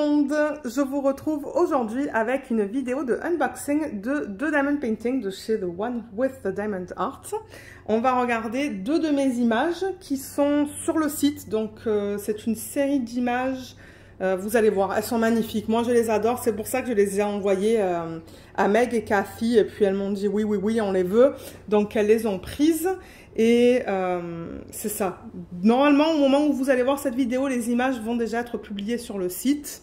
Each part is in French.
monde, je vous retrouve aujourd'hui avec une vidéo de unboxing de deux diamond paintings de chez The One with the Diamond Art. On va regarder deux de mes images qui sont sur le site, donc c'est une série d'images, vous allez voir, elles sont magnifiques, moi je les adore, c'est pour ça que je les ai envoyées à Meg et Cathy, et puis elles m'ont dit oui, on les veut, donc elles les ont prises. Et c'est ça. Normalement, au moment où vous allez voir cette vidéo, les images vont déjà être publiées sur le site.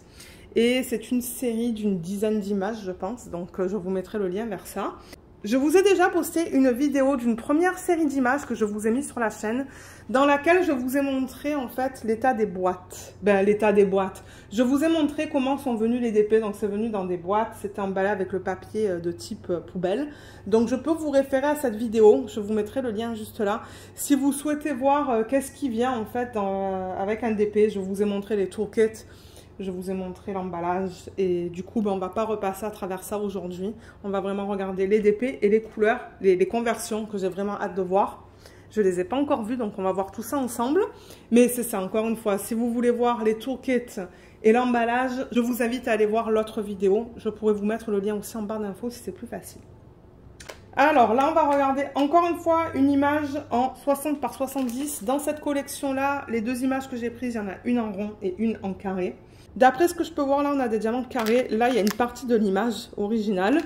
Et c'est une série d'une dizaine d'images, je pense. Donc, je vous mettrai le lien vers ça. Je vous ai déjà posté une vidéo d'une première série d'images que je vous ai mis sur la chaîne, dans laquelle je vous ai montré en fait l'état des boîtes. L'état des boîtes. Je vous ai montré comment sont venus les DP, donc c'est venu dans des boîtes, c'était emballé avec le papier de type poubelle. Donc je peux vous référer à cette vidéo, je vous mettrai le lien juste là. Si vous souhaitez voir qu'est-ce qui vient en fait avec un DP, je vous ai montré les toolkits. Je vous ai montré l'emballage et du coup, on ne va pas repasser à travers ça aujourd'hui. On va vraiment regarder les DP et les couleurs, les conversions que j'ai vraiment hâte de voir. Je ne les ai pas encore vues, donc on va voir tout ça ensemble. Mais c'est ça, encore une fois, si vous voulez voir les toolkits et l'emballage, je vous invite à aller voir l'autre vidéo. Je pourrais vous mettre le lien aussi en barre d'infos si c'est plus facile. Alors là, on va regarder encore une fois une image en 60 par 70. Dans cette collection-là, les deux images que j'ai prises, il y en a une en rond et une en carré. D'après ce que je peux voir, là, on a des diamants carrés. Là, il y a une partie de l'image originale.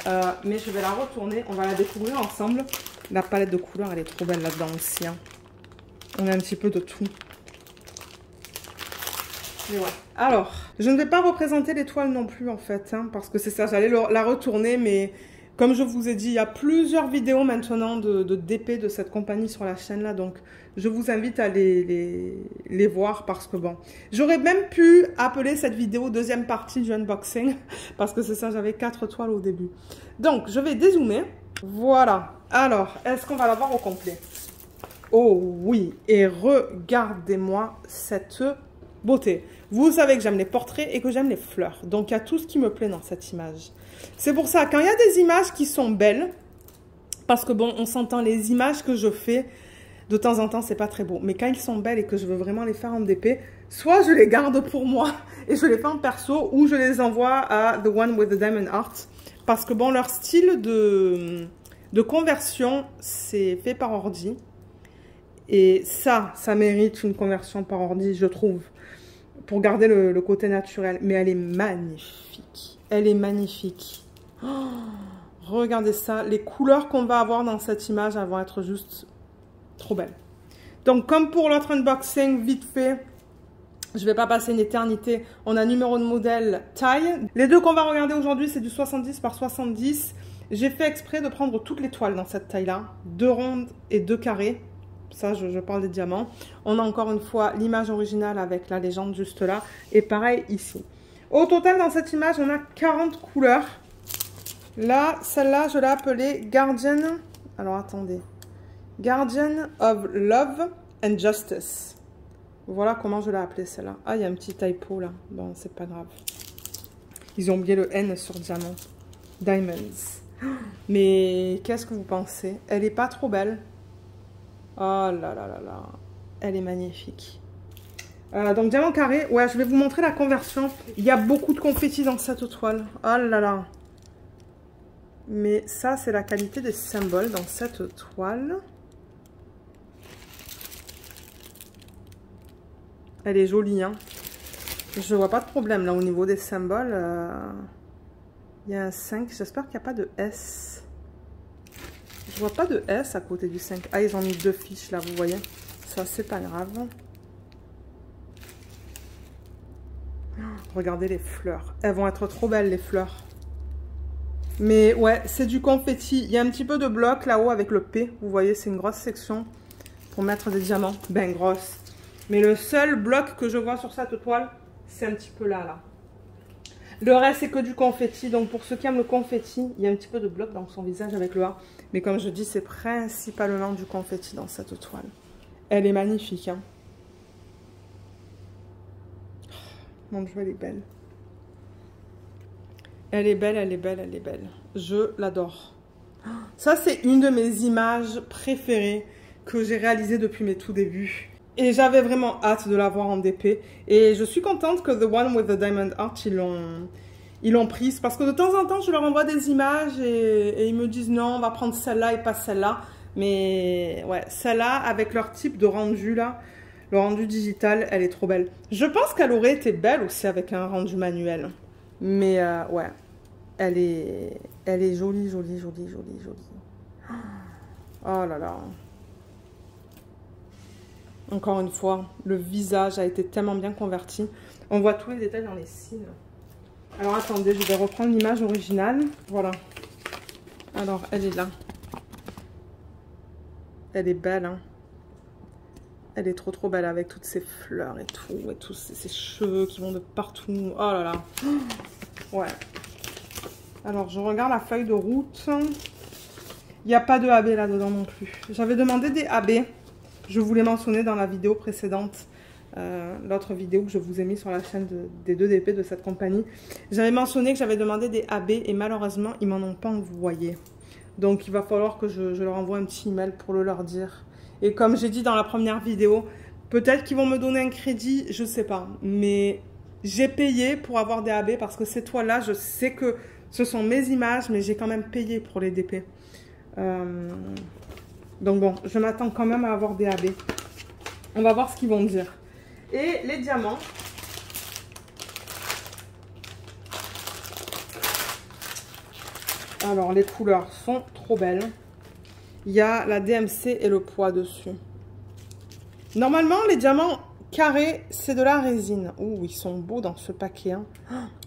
Mais je vais la retourner. On va la découvrir ensemble. La palette de couleurs, elle est trop belle là-dedans aussi. Hein. On a un petit peu de tout. Mais ouais. Alors, je ne vais pas représenter l'étoile non plus, en fait. Hein, parce que c'est ça, j'allais la retourner, mais... Comme je vous ai dit, il y a plusieurs vidéos maintenant de DP de cette compagnie sur la chaîne là, donc je vous invite à les voir parce que bon, j'aurais même pu appeler cette vidéo deuxième partie du unboxing parce que c'est ça, j'avais 4 toiles au début. Donc je vais dézoomer, voilà. Alors, est-ce qu'on va la voir au complet? Oh oui, et regardez-moi cette beauté. Vous savez que j'aime les portraits et que j'aime les fleurs, donc il y a tout ce qui me plaît dans cette image. C'est pour ça, quand il y a des images qui sont belles, parce que bon, on s'entend, les images que je fais, de temps en temps, c'est pas très beau. Mais quand ils sont belles et que je veux vraiment les faire en DP, soit je les garde pour moi et je les fais en perso, ou je les envoie à The One with the Diamond Art. Parce que bon, leur style de conversion, c'est fait par ordi. Et ça mérite une conversion par ordi, je trouve. Pour garder le côté naturel. Mais elle est magnifique. Elle est magnifique. Oh, regardez ça. Les couleurs qu'on va avoir dans cette image, elles vont être juste trop belles. Donc, comme pour l'autre unboxing, vite fait, je ne vais pas passer une éternité. On a numéro de modèle, taille. Les deux qu'on va regarder aujourd'hui, c'est du 70 par 70. J'ai fait exprès de prendre toutes les toiles dans cette taille-là. 2 rondes et 2 carrés. Ça, je parle des diamants. On a encore une fois l'image originale avec la légende juste là. Et pareil ici. Au total, dans cette image, on a 40 couleurs. Là, celle-là, je l'ai appelée Guardian. Alors, attendez. Guardian of Love and Justice. Voilà comment je l'ai appelée, celle-là. Ah, il y a un petit typo, là. Bon, c'est pas grave. Ils ont oublié le N sur diamant. Diamonds. Mais qu'est-ce que vous pensez? Elle est pas trop belle? Oh là là là là. Elle est magnifique. Donc diamant carré. Ouais, je vais vous montrer la conversion. Il y a beaucoup de confettis dans cette toile. Oh là là. Mais ça, c'est la qualité des symboles dans cette toile. Elle est jolie, hein. Je vois pas de problème là au niveau des symboles. Il y a un 5. J'espère qu'il n'y a pas de S. Je vois pas de S à côté du 5. Ah, ils ont mis 2 fiches là, vous voyez. Ça, c'est pas grave. Regardez les fleurs. Elles vont être trop belles, les fleurs. Mais ouais, c'est du confetti. Il y a un petit peu de bloc là-haut avec le P. Vous voyez, c'est une grosse section pour mettre des diamants. Ben, grosse. Mais le seul bloc que je vois sur cette toile, c'est un petit peu là. Le reste, c'est que du confetti. Donc, pour ceux qui aiment le confetti, il y a un petit peu de bloc dans son visage avec le A. Mais comme je dis, c'est principalement du confetti dans cette toile. Elle est magnifique, hein. Mon Dieu, elle est belle. Elle est belle, elle est belle, elle est belle. Je l'adore. Ça, c'est une de mes images préférées que j'ai réalisées depuis mes tout débuts. Et j'avais vraiment hâte de l'avoir en DP. Et je suis contente que The One with the Diamond Heart, ils l'ont prise. Parce que de temps en temps, je leur envoie des images et ils me disent non, on va prendre celle-là et pas celle-là. Mais ouais, celle-là, avec leur type de rendu là, le rendu digital, elle est trop belle. Je pense qu'elle aurait été belle aussi avec un rendu manuel. Mais ouais, elle est jolie, jolie, jolie, jolie, jolie. Oh là là. Encore une fois, le visage a été tellement bien converti. On voit tous les détails dans les cils. Alors attendez, je vais reprendre l'image originale. Voilà. Alors, elle est là. Elle est belle, hein. Elle est trop trop belle avec toutes ces fleurs et tous ces cheveux qui vont de partout. Oh là là. Ouais. Alors, je regarde la feuille de route. Il n'y a pas de AB là-dedans non plus. J'avais demandé des AB. Je vous l'ai mentionné dans la vidéo précédente. L'autre vidéo que je vous ai mis sur la chaîne des 2 DP de cette compagnie. J'avais mentionné que j'avais demandé des AB et malheureusement, ils m'en ont pas envoyé. Donc, il va falloir que je leur envoie un petit email pour le leur dire. Et comme j'ai dit dans la première vidéo, peut-être qu'ils vont me donner un crédit, je sais pas. Mais j'ai payé pour avoir des AB parce que ces toiles-là, je sais que ce sont mes images, mais j'ai quand même payé pour les DP. Donc bon, je m'attends quand même à avoir des AB. On va voir ce qu'ils vont dire. Et les diamants. Alors, les couleurs sont trop belles. Il y a la DMC et le poids dessus. Normalement, les diamants carrés, c'est de la résine. Ouh, ils sont beaux dans ce paquet. Hein.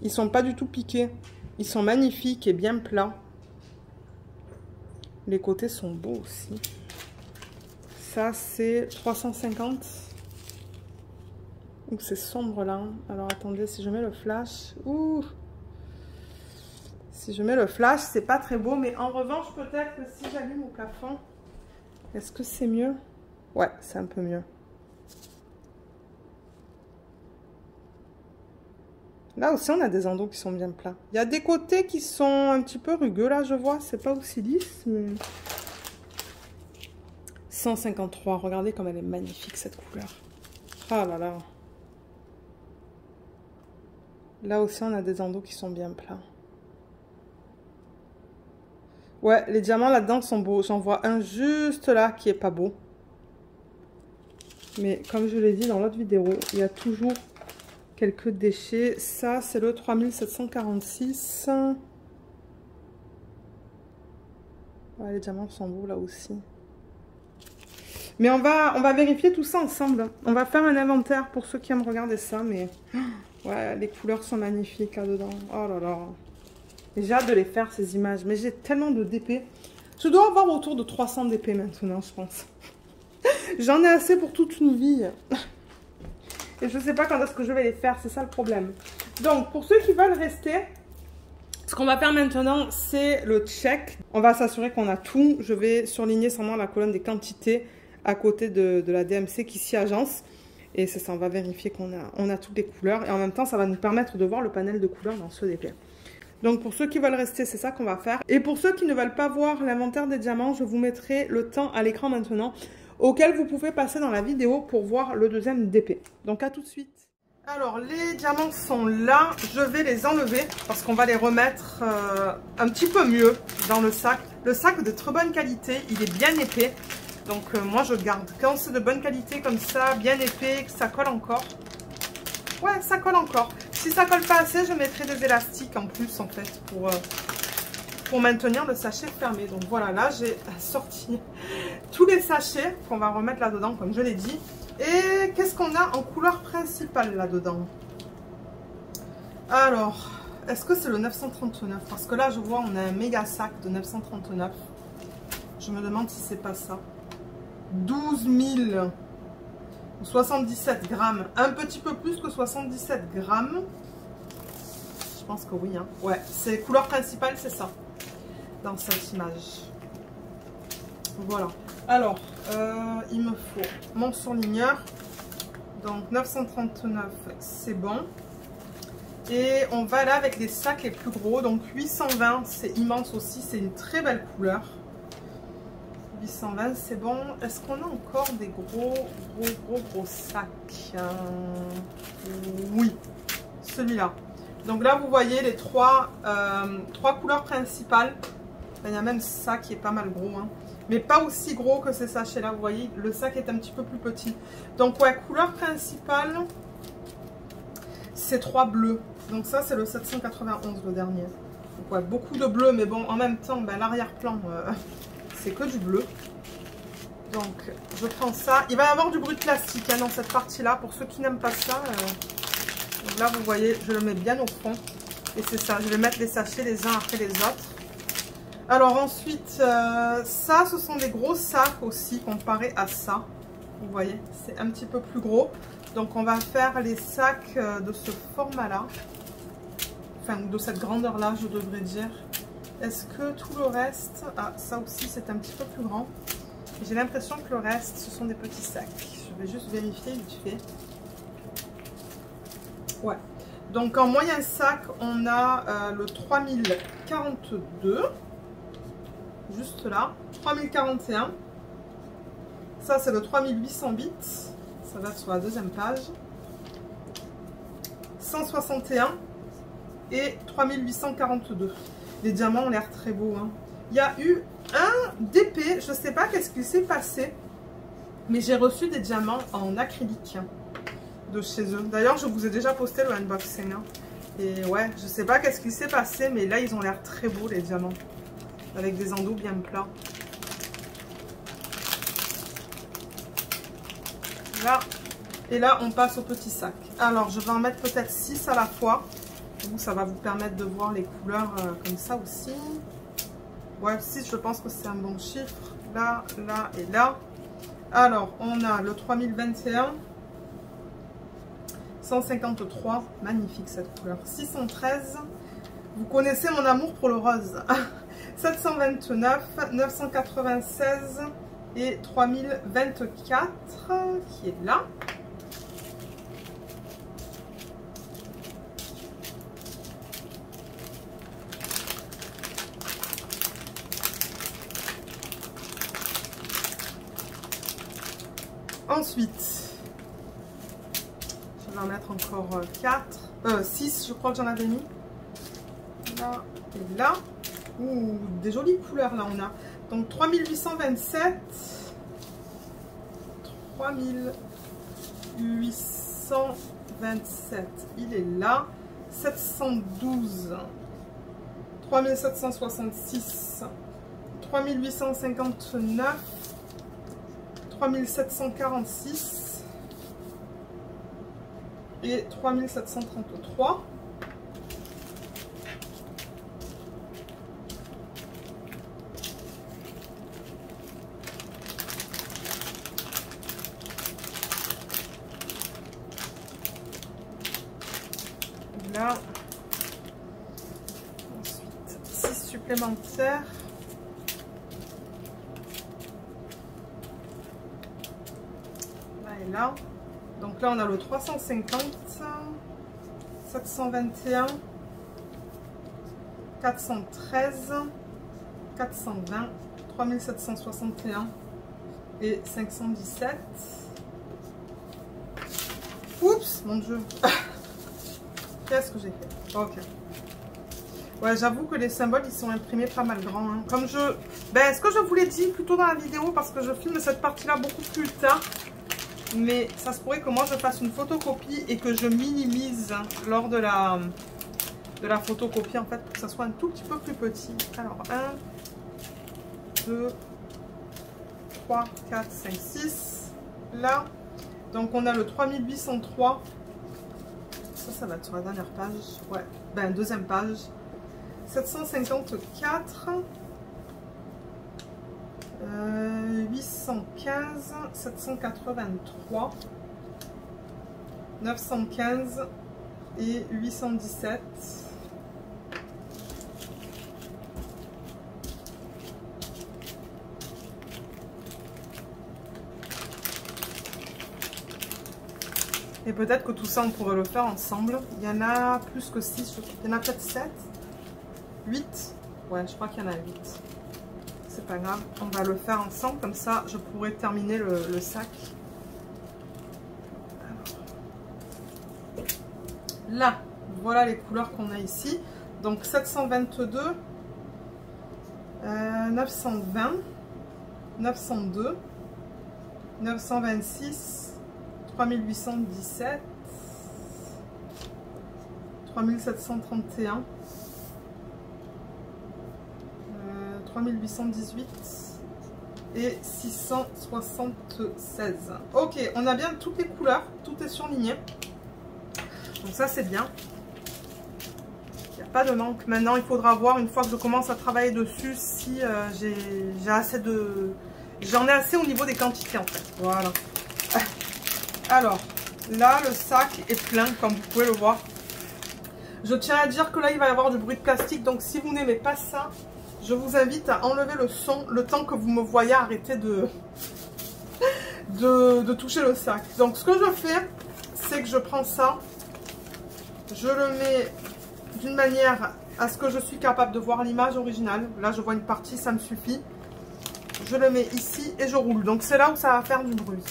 Ils sont pas du tout piqués. Ils sont magnifiques et bien plats. Les côtés sont beaux aussi. Ça, c'est 350. Ouh, c'est sombre là. Alors, attendez, si je mets le flash... Ouh. Si je mets le flash, c'est pas très beau. Mais en revanche, peut-être que si j'allume au plafond... Est-ce que c'est mieux? Ouais, c'est un peu mieux. Là aussi, on a des endos qui sont bien plats. Il y a des côtés qui sont un petit peu rugueux. Là, je vois, c'est pas aussi lisse, mais... 153. Regardez comme elle est magnifique, cette couleur. Ah là là. Là aussi, on a des endos qui sont bien plats. Ouais, les diamants là-dedans sont beaux. J'en vois un juste là qui est pas beau. Mais comme je l'ai dit dans l'autre vidéo, il y a toujours quelques déchets. Ça, c'est le 3746. Ouais, les diamants sont beaux là aussi. Mais on va vérifier tout ça ensemble. On va faire un inventaire pour ceux qui aiment regarder ça. Mais ouais, les couleurs sont magnifiques là-dedans. Oh là là. J'ai hâte de les faire, ces images. Mais j'ai tellement de DP. Je dois avoir autour de 300 DP maintenant, je pense. J'en ai assez pour toute une vie. Et je ne sais pas quand est-ce que je vais les faire. C'est ça le problème. Donc, pour ceux qui veulent rester, ce qu'on va faire maintenant, c'est le check. On va s'assurer qu'on a tout. Je vais surligner seulement la colonne des quantités à côté de la DMC qui s'y agence. Et c'est ça, on va vérifier qu'on a toutes les couleurs. Et en même temps, ça va nous permettre de voir le panel de couleurs dans ce DP. Donc pour ceux qui veulent rester, c'est ça qu'on va faire. Et pour ceux qui ne veulent pas voir l'inventaire des diamants, je vous mettrai le temps à l'écran maintenant, auquel vous pouvez passer dans la vidéo pour voir le deuxième DP. Donc à tout de suite. Alors les diamants sont là, je vais les enlever parce qu'on va les remettre un petit peu mieux dans le sac. Le sac de très bonne qualité, il est bien épais. Donc moi je garde quand c'est de bonne qualité comme ça, bien épais, que ça colle encore. Ouais, ça colle encore. Si ça colle pas assez, je mettrai des élastiques en plus en fait pour maintenir le sachet fermé. Donc voilà, là j'ai sorti tous les sachets qu'on va remettre là-dedans comme je l'ai dit. Et qu'est-ce qu'on a en couleur principale là-dedans? Alors, est-ce que c'est le 939? Parce que là je vois on a un méga sac de 939. Je me demande si c'est pas ça. 12 000... 77 grammes, un petit peu plus que 77 grammes. Je pense que oui, hein. Ouais, c'est couleur principale, c'est ça, dans cette image. Voilà. Alors, il me faut mon surligneur. Donc 939, c'est bon. Et on va là avec les sacs les plus gros. Donc 820, c'est immense aussi, c'est une très belle couleur. 820, c'est bon. Est-ce qu'on a encore des gros sacs? Oui, celui-là. Donc là, vous voyez les trois couleurs principales. Il y a même ça qui est pas mal gros, hein. Mais pas aussi gros que ces sachets-là. Vous voyez, le sac est un petit peu plus petit. Donc ouais, couleur principale, c'est 3 bleus. Donc ça, c'est le 791, le dernier. Donc ouais, beaucoup de bleu, mais bon, en même temps, ben, l'arrière-plan, c'est que du bleu. Donc, je prends ça. Il va y avoir du bruit de plastique, hein, dans cette partie-là. Pour ceux qui n'aiment pas ça, donc là, vous voyez, je le mets bien au fond. Et c'est ça, je vais mettre les sachets les uns après les autres. Alors ensuite, ça, ce sont des gros sacs aussi, comparé à ça. Vous voyez, c'est un petit peu plus gros. Donc, on va faire les sacs de ce format-là. Enfin, de cette grandeur-là, je devrais dire. Est-ce que tout le reste... Ah, ça aussi, c'est un petit peu plus grand. J'ai l'impression que le reste, ce sont des petits sacs. Je vais juste vérifier vite fait. Ouais. Donc, en moyen sac, on a le 3042. Juste là. 3041. Ça, c'est le 3800 bits. Ça va être sur la deuxième page. 161 et 3842. Les diamants ont l'air très beaux, hein. Il y a eu un DP, je ne sais pas qu'est-ce qui s'est passé, mais j'ai reçu des diamants en acrylique de chez eux. D'ailleurs, je vous ai déjà posté le unboxing, hein. Et ouais, je ne sais pas qu'est-ce qui s'est passé, mais là, ils ont l'air très beaux, les diamants. Avec des endos bien plats. Là. Et là, on passe au petit sac. Alors, je vais en mettre peut-être 6 à la fois. Ça va vous permettre de voir les couleurs comme ça aussi. Ouais, 6, je pense que c'est un bon chiffre. Là, là et là. Alors, on a le 3021. 153. Magnifique cette couleur. 613. Vous connaissez mon amour pour le rose. 729. 996. Et 3024 qui est là. Ensuite, je vais en mettre encore 6, je crois que j'en avais mis. Là et là. Ouh, des jolies couleurs là on a. Donc 3827. 3827. Il est là. 712. 3766. 3859. 3746 et 3733. Là, ensuite 6 supplémentaires. Là. Donc là on a le 350, 721, 413, 420, 3761 et 517. Oups, mon Dieu. Qu'est-ce que j'ai fait? Ok. Ouais, j'avoue que les symboles ils sont imprimés pas mal grands, hein. Comme je... Ben, ce que je vous l'ai dit plus tôt dans la vidéo, parce que je filme cette partie là beaucoup plus tard. Mais ça se pourrait que moi je fasse une photocopie et que je minimise lors de la photocopie en fait pour que ça soit un tout petit peu plus petit. Alors 1, 2, 3, 4, 5, 6. Là, donc on a le 3803. Ça va être sur la dernière page. Ouais, ben deuxième page. 754. 815, 783, 915 et 817. Et peut-être que tout ça on pourrait le faire ensemble. Il y en a plus que 6, il y en a peut-être 7, 8. Ouais, je crois qu'il y en a 8. C'est pas grave. On va le faire ensemble, comme ça je pourrai terminer le sac. Alors. Là, voilà les couleurs qu'on a ici. Donc 722, 920, 902, 926, 3817, 3731, 3818 et 676. Ok, on a bien toutes les couleurs, tout est surligné. Donc ça c'est bien. Il n'y a pas de manque. Maintenant il faudra voir une fois que je commence à travailler dessus si j'ai assez de... J'en ai assez au niveau des quantités en fait. Voilà. Alors, là le sac est plein comme vous pouvez le voir. Je tiens à dire que là il va y avoir du bruit de plastique. Donc si vous n'aimez pas ça, je vous invite à enlever le son le temps que vous me voyez arrêter de toucher le sac. Donc ce que je fais, c'est que je prends ça, je le mets d'une manière à ce que je suis capable de voir l'image originale. Là je vois une partie, ça me suffit. Je le mets ici et je roule. Donc c'est là où ça va faire du bruit.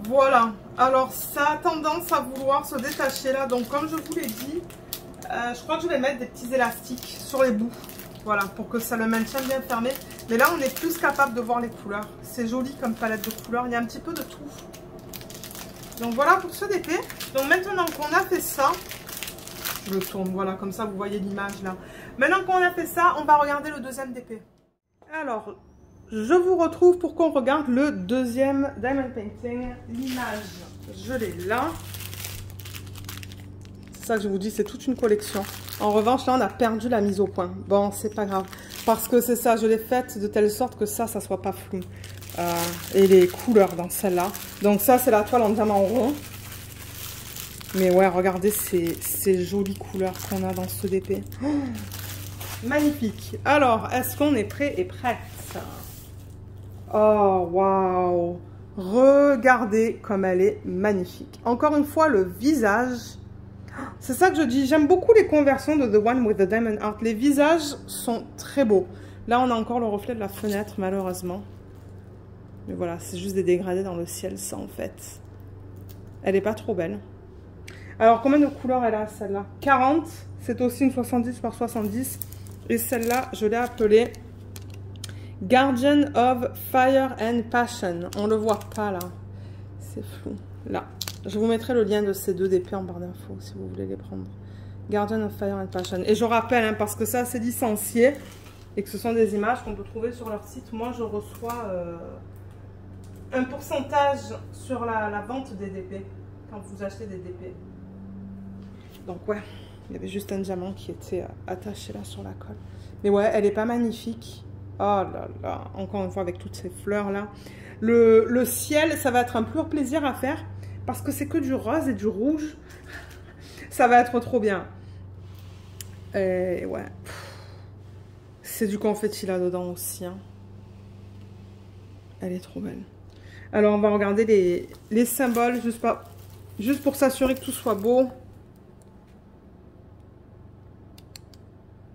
Voilà, alors ça a tendance à vouloir se détacher là, donc comme je vous l'ai dit, je crois que je vais mettre des petits élastiques sur les bouts, voilà, pour que ça le maintienne bien fermé. Mais là on est plus capable de voir les couleurs, c'est joli comme palette de couleurs, il y a un petit peu de tout. Donc voilà pour ce DP. Donc maintenant qu'on a fait ça, je le tourne, voilà, comme ça vous voyez l'image là. Maintenant qu'on a fait ça, on va regarder le deuxième DP. Alors... je vous retrouve pour qu'on regarde le deuxième Diamond Painting. L'image, je l'ai là. C'est ça que je vous dis, c'est toute une collection. En revanche, là, on a perdu la mise au point. Bon, c'est pas grave. Parce que c'est ça, je l'ai faite de telle sorte que ça soit pas flou. Et les couleurs dans celle-là. Donc ça, c'est la toile en diamant rond. Mais ouais, regardez ces jolies couleurs qu'on a dans ce DP. Oh, magnifique. Alors, est-ce qu'on est prêt et prête ? Oh, waouh! Regardez comme elle est magnifique. Encore une fois, le visage. C'est ça que je dis. J'aime beaucoup les conversions de The One with the Diamond Heart. Les visages sont très beaux. Là, on a encore le reflet de la fenêtre, malheureusement. Mais voilà, c'est juste des dégradés dans le ciel, ça, en fait. Elle n'est pas trop belle. Alors, combien de couleurs elle a, celle-là? 40. C'est aussi une 70 par 70. Et celle-là, je l'ai appelée Guardian of Fire and Passion. On le voit pas là. C'est flou. Là. Je vous mettrai le lien de ces deux DP en barre d'infos si vous voulez les prendre. Guardian of Fire and Passion. Et je rappelle, hein, parce que ça c'est licencié et que ce sont des images qu'on peut trouver sur leur site. Moi je reçois un pourcentage sur la vente des DP quand vous achetez des DP. Donc ouais, il y avait juste un diamant qui était attaché là sur la colle. Mais ouais, elle est pas magnifique. Oh là là, encore une fois avec toutes ces fleurs là. Le ciel, ça va être un pur plaisir à faire parce que c'est que du rose et du rouge. Ça va être trop bien. Et ouais. C'est du confetti là dedans aussi. Hein. Elle est trop belle. Alors on va regarder les symboles juste pour s'assurer que tout soit beau.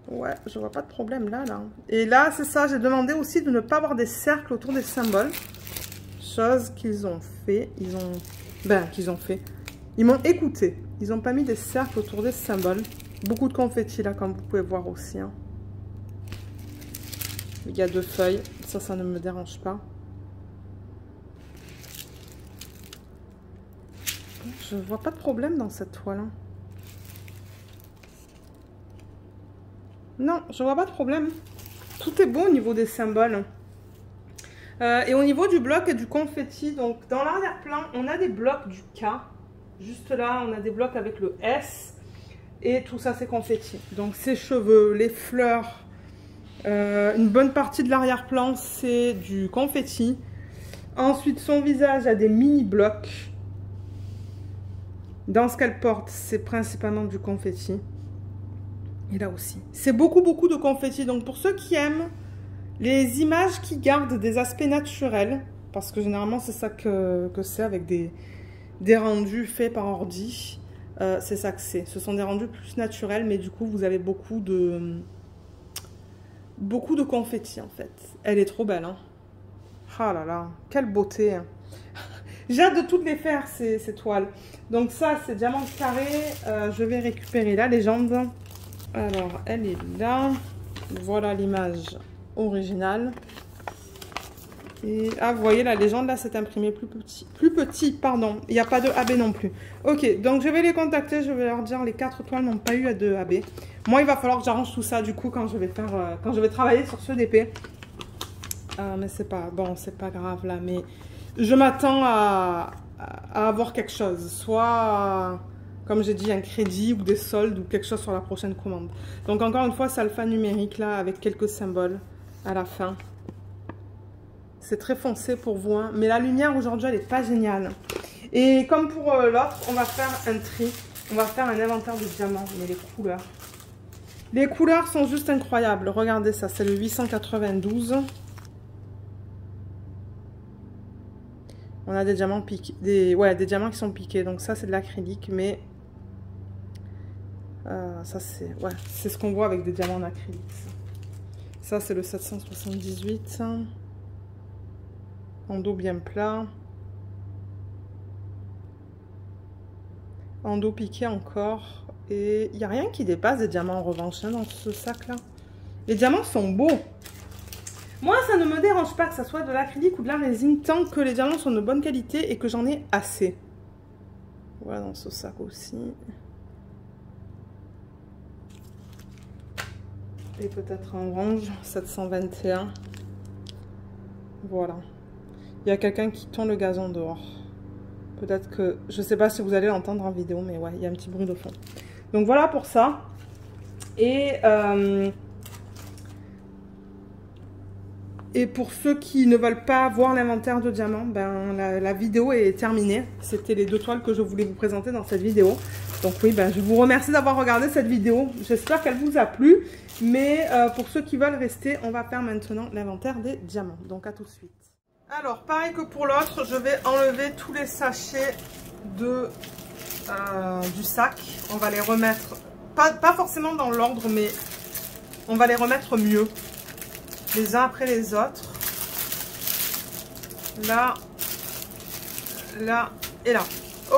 Ouais, je vois pas de problème là. Et là, c'est ça, j'ai demandé aussi de ne pas avoir des cercles autour des symboles. Chose qu'ils ont fait. Ils m'ont écouté. Ils n'ont pas mis des cercles autour des symboles. Beaucoup de confetti là, comme vous pouvez voir aussi. Hein. Il y a 2 feuilles. Ça ne me dérange pas. Je vois pas de problème dans cette toile. Hein. Non, je vois pas de problème. Tout est beau au niveau des symboles. Et au niveau du bloc et du confetti, donc dans l'arrière-plan, on a des blocs du K. Juste là, on a des blocs avec le S. Et tout ça, c'est confetti. Donc ses cheveux, les fleurs, une bonne partie de l'arrière-plan, c'est du confetti. Ensuite, son visage a des mini-blocs. Dans ce qu'elle porte, c'est principalement du confetti. Et là aussi. C'est beaucoup de confetti. Donc pour ceux qui aiment les images qui gardent des aspects naturels, parce que généralement c'est ça que c'est avec des rendus faits par ordi. C'est ça que c'est. Ce sont des rendus plus naturels, mais du coup vous avez beaucoup de confetti en fait. Elle est trop belle, hein. Ah là là, quelle beauté, hein. J'ai hâte de toutes les faire, ces toiles. Donc ça, c'est diamant carré. Je vais récupérer la légende. Alors, elle est là. Voilà l'image originale. Et ah, vous voyez, la légende, là, c'est imprimé plus petit. Plus petit, pardon. Il n'y a pas de AB non plus. Ok, donc je vais les contacter. Je vais leur dire les 4 toiles n'ont pas eu de AB. Moi, il va falloir que j'arrange tout ça, du coup, quand je vais travailler sur ce DP. Mais c'est pas... Bon, c'est pas grave, là, mais... Je m'attends à avoir quelque chose, soit, comme j'ai dit, un crédit ou des soldes ou quelque chose sur la prochaine commande. Donc encore une fois, c'est alphanumérique là, avec quelques symboles à la fin. C'est très foncé pour vous, hein. Mais la lumière aujourd'hui, elle n'est pas géniale. Et comme pour l'autre, on va faire un tri, on va faire un inventaire de diamants, mais les couleurs. Les couleurs sont juste incroyables. Regardez ça, c'est le 892. On a des diamants piqués, des diamants qui sont piqués. Donc ça, c'est de l'acrylique, mais ça, c'est ce qu'on voit avec des diamants en acrylique. Ça, c'est le 778. En dos bien plat. En dos piqué encore. Et il n'y a rien qui dépasse des diamants en revanche, hein, dans ce sac-là. Les diamants sont beaux. Moi, ça ne me dérange pas que ça soit de l'acrylique ou de la résine tant que les diamants sont de bonne qualité et que j'en ai assez. Voilà, dans ce sac aussi. Et peut-être en orange, 721. Voilà. Il y a quelqu'un qui tond le gazon dehors. Peut-être que... Je ne sais pas si vous allez l'entendre en vidéo, mais ouais, il y a un petit bruit de fond. Donc voilà pour ça. Et pour ceux qui ne veulent pas voir l'inventaire de diamants, ben, la vidéo est terminée. C'était les 2 toiles que je voulais vous présenter dans cette vidéo. Donc oui, ben, je vous remercie d'avoir regardé cette vidéo. J'espère qu'elle vous a plu. Mais pour ceux qui veulent rester, on va faire maintenant l'inventaire des diamants. Donc à tout de suite. Alors, pareil que pour l'autre, je vais enlever tous les sachets du sac. On va les remettre, pas forcément dans l'ordre, mais on va les remettre mieux. Les uns après les autres. Là, là et là.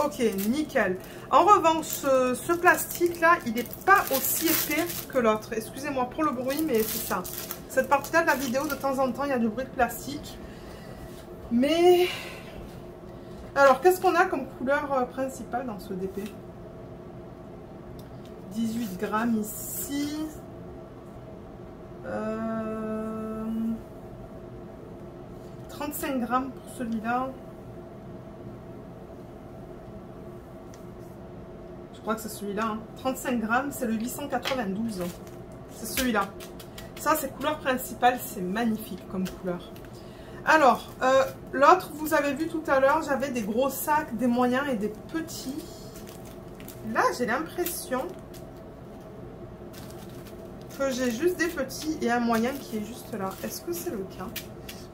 Ok, nickel. En revanche, ce plastique-là, il n'est pas aussi épais que l'autre. Excusez-moi pour le bruit, mais c'est ça. Cette partie-là de la vidéo, de temps en temps, il y a du bruit de plastique. Mais... Alors, qu'est-ce qu'on a comme couleur principale dans ce DP? 18 grammes ici. 35 grammes pour celui-là. Je crois que c'est celui-là. Hein. 35 grammes, c'est le 892. C'est celui-là. Ça, c'est couleur principale. C'est magnifique comme couleur. Alors, l'autre, vous avez vu tout à l'heure, j'avais des gros sacs, des moyens et des petits. Là, j'ai l'impression que j'ai juste des petits et un moyen qui est juste là. Est-ce que c'est le cas?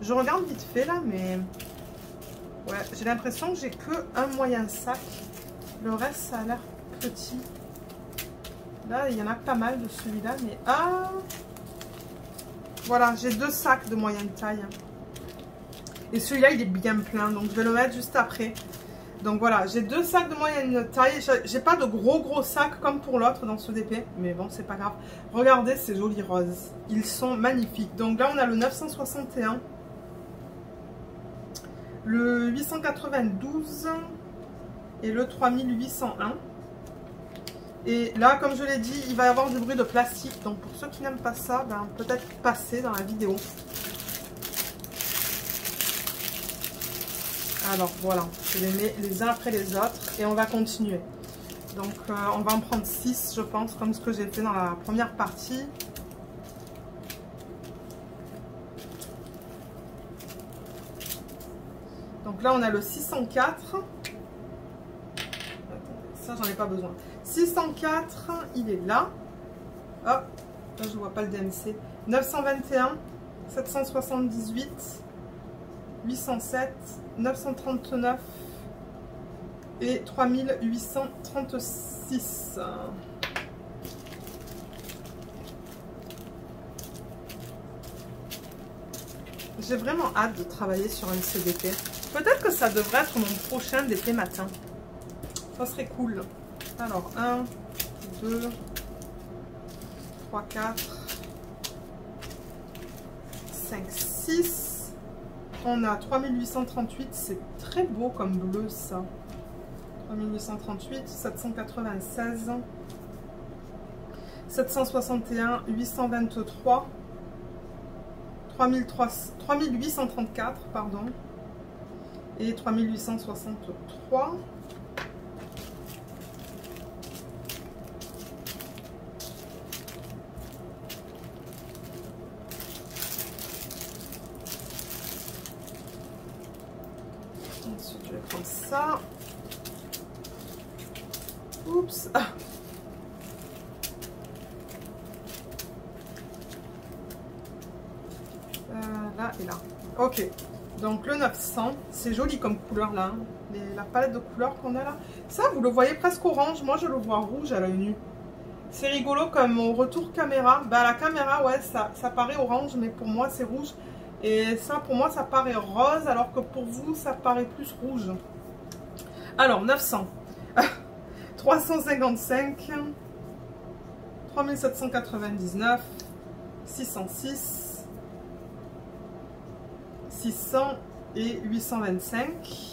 Je regarde vite fait là, mais... Ouais, j'ai l'impression que j'ai que un moyen sac. Le reste, ça a l'air petit. Là, il y en a pas mal de celui-là, mais... Ah! Voilà, j'ai 2 sacs de moyenne taille. Et celui-là, il est bien plein, donc je vais le mettre juste après. Donc voilà, j'ai 2 sacs de moyenne taille. J'ai pas de gros sacs comme pour l'autre dans ce DP. Mais bon, c'est pas grave. Regardez ces jolis roses. Ils sont magnifiques. Donc là, on a le 961. Le 892. Et le 3801. Et là, comme je l'ai dit, il va y avoir du bruit de plastique. Donc pour ceux qui n'aiment pas ça, ben, peut-être passer dans la vidéo. Alors voilà, je les mets les uns après les autres et on va continuer. Donc on va en prendre 6 je pense, comme ce que j'ai fait dans la première partie. Donc là on a le 604. Ça, j'en ai pas besoin. 604, il est là. Hop, là, je vois pas le DMC. 921, 778, 807, 939 et 3836. J'ai vraiment hâte de travailler sur un CDP. Peut-être que ça devrait être mon prochain DP matin. Ça serait cool. Alors, 1, 2, 3, 4, 5, 6. On a 3838. C'est très beau comme bleu, ça. 3838, 796, 761, 823, 3834, pardon, et 3863. Ensuite, je vais prendre ça. Oups. Ah. Là et là. Ok. Donc le 900, c'est joli comme couleur là. Hein. La palette de couleurs qu'on a là. Ça, vous le voyez presque orange. Moi, je le vois rouge à l'œil nu. C'est rigolo comme au retour caméra. Bah, la caméra, ouais, ça paraît orange, mais pour moi, c'est rouge. Et ça, pour moi, ça paraît rose, alors que pour vous, ça paraît plus rouge. Alors, 900. 355, 3799, 606, 600 et 825.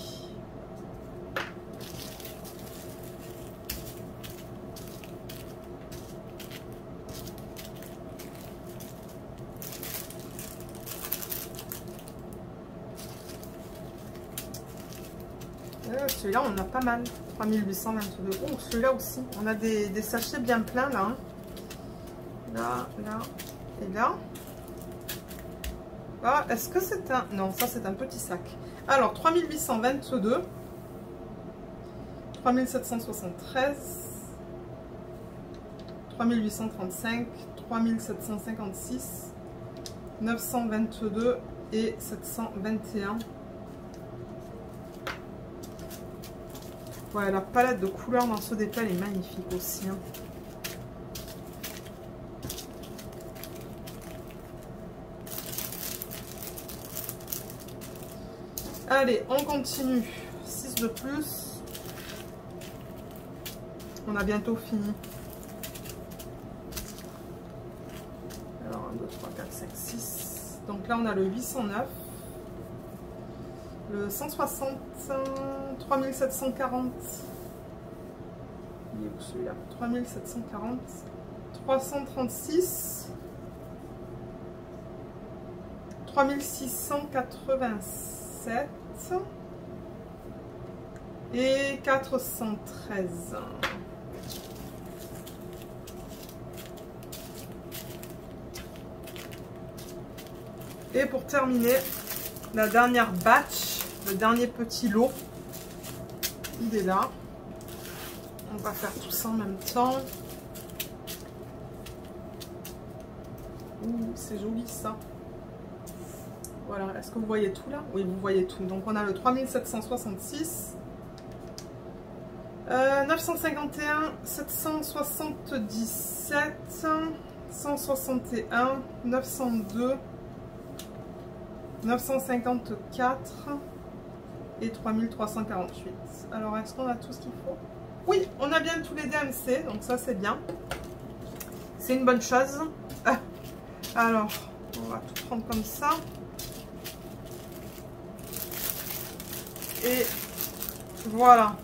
Celui-là, on en a pas mal. 3822. Oh, celui-là aussi. On a des sachets bien pleins là. Hein. Là, là et là. Ah, est-ce que c'est un... Non, ça c'est un petit sac. Alors, 3822. 3773. 3835. 3756. 922 et 721. Ouais, la palette de couleurs dans ce détail est magnifique aussi. Hein. Allez, on continue. 6 de plus. On a bientôt fini. Alors, 1, 2, 3, 4, 5, 6. Donc là, on a le 809. Le 160, 3740, il est où celui-là? 3740, 336, 3687 et 413. Et pour terminer, la dernière batch. Le dernier petit lot, il est là. On va faire tout ça en même temps. Ouh, c'est joli ça. Voilà, est-ce que vous voyez tout là? Oui, vous voyez tout. Donc on a le 3766, 951, 777, 161, 902, 954 et 3348. Alors, est-ce qu'on a tout ce qu'il faut? Oui, on a bien tous les DMC, donc ça c'est bien. C'est une bonne chose. Alors, on va tout prendre comme ça. Et voilà.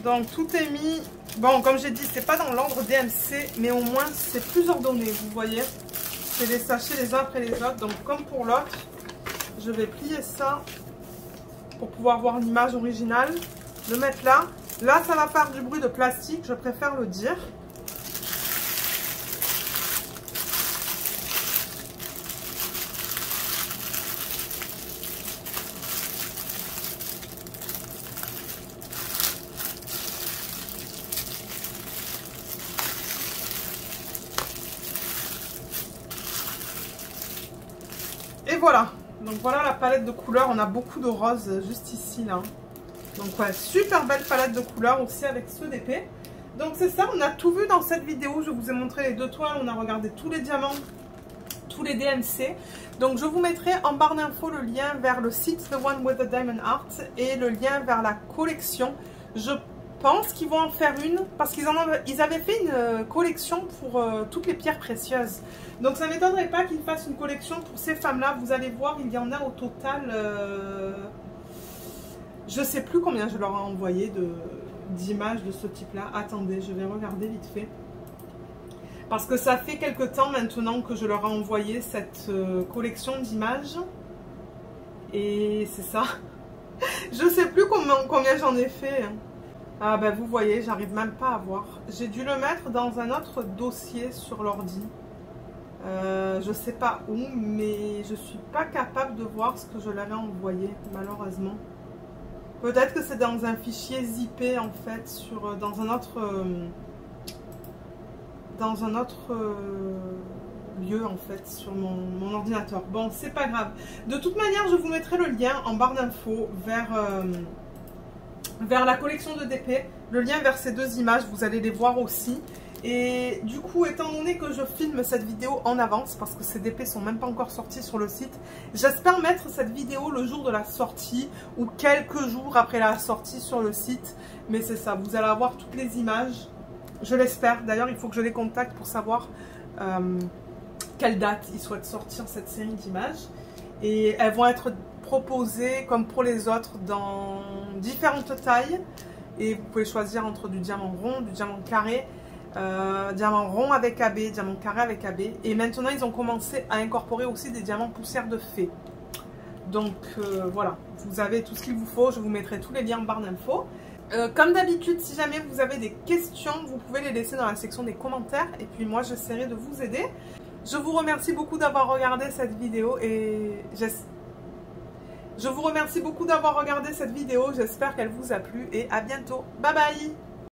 Donc, tout est mis. Bon, comme j'ai dit, c'est pas dans l'ordre DMC, mais au moins c'est plus ordonné, vous voyez. C'est les sachets les uns après les autres. Donc, comme pour l'autre, je vais plier ça pour pouvoir voir l'image originale, le mettre là. Là, ça va faire du bruit de plastique, je préfère le dire. voilà. Donc voilà la palette de couleurs. On a beaucoup de roses juste ici, là. Donc ouais, super belle palette de couleurs aussi avec ce d'épée. Donc c'est ça, on a tout vu dans cette vidéo. Je vous ai montré les 2 toiles, on a regardé tous les diamants, tous les DMC. Donc je vous mettrai en barre d'infos le lien vers le site The One with the Diamond Art et le lien vers la collection. Je pense qu'ils vont en faire une parce qu'ils avaient fait une collection pour toutes les pierres précieuses. Donc ça ne m'étonnerait pas qu'ils fassent une collection pour ces femmes-là. Vous allez voir, il y en a au total... je ne sais plus combien je leur ai envoyé d'images de ce type-là. Attendez, je vais regarder vite fait. Parce que ça fait quelque temps maintenant que je leur ai envoyé cette collection d'images. Et c'est ça. Je ne sais plus combien j'en ai fait. Ah ben vous voyez, j'arrive même pas à voir. J'ai dû le mettre dans un autre dossier sur l'ordi. Je sais pas où, mais je suis pas capable de voir ce que je leur ai envoyé, malheureusement. Peut-être que c'est dans un fichier zippé en fait, dans un autre lieu en fait, sur mon ordinateur. Bon, c'est pas grave. De toute manière, je vous mettrai le lien en barre d'infos vers la collection de DP. Le lien vers ces 2 images, vous allez les voir aussi. Et du coup, étant donné que je filme cette vidéo en avance, parce que ces DP sont même pas encore sortis sur le site, j'espère mettre cette vidéo le jour de la sortie ou quelques jours après la sortie sur le site. Mais c'est ça, vous allez avoir toutes les images, je l'espère. D'ailleurs, il faut que je les contacte pour savoir quelle date ils souhaitent sortir cette série d'images. Et elles vont être proposées, comme pour les autres, dans différentes tailles. Et vous pouvez choisir entre du diamant rond, du diamant carré, diamant rond avec AB, diamant carré avec AB. Et maintenant, ils ont commencé à incorporer aussi des diamants poussière de fée. Donc voilà, vous avez tout ce qu'il vous faut. Je vous mettrai tous les liens en barre d'infos. Comme d'habitude, si jamais vous avez des questions, vous pouvez les laisser dans la section des commentaires. Et puis moi, j'essaierai de vous aider. Je vous remercie beaucoup d'avoir regardé cette vidéo. Je vous remercie beaucoup d'avoir regardé cette vidéo. J'espère qu'elle vous a plu. Et à bientôt. Bye bye!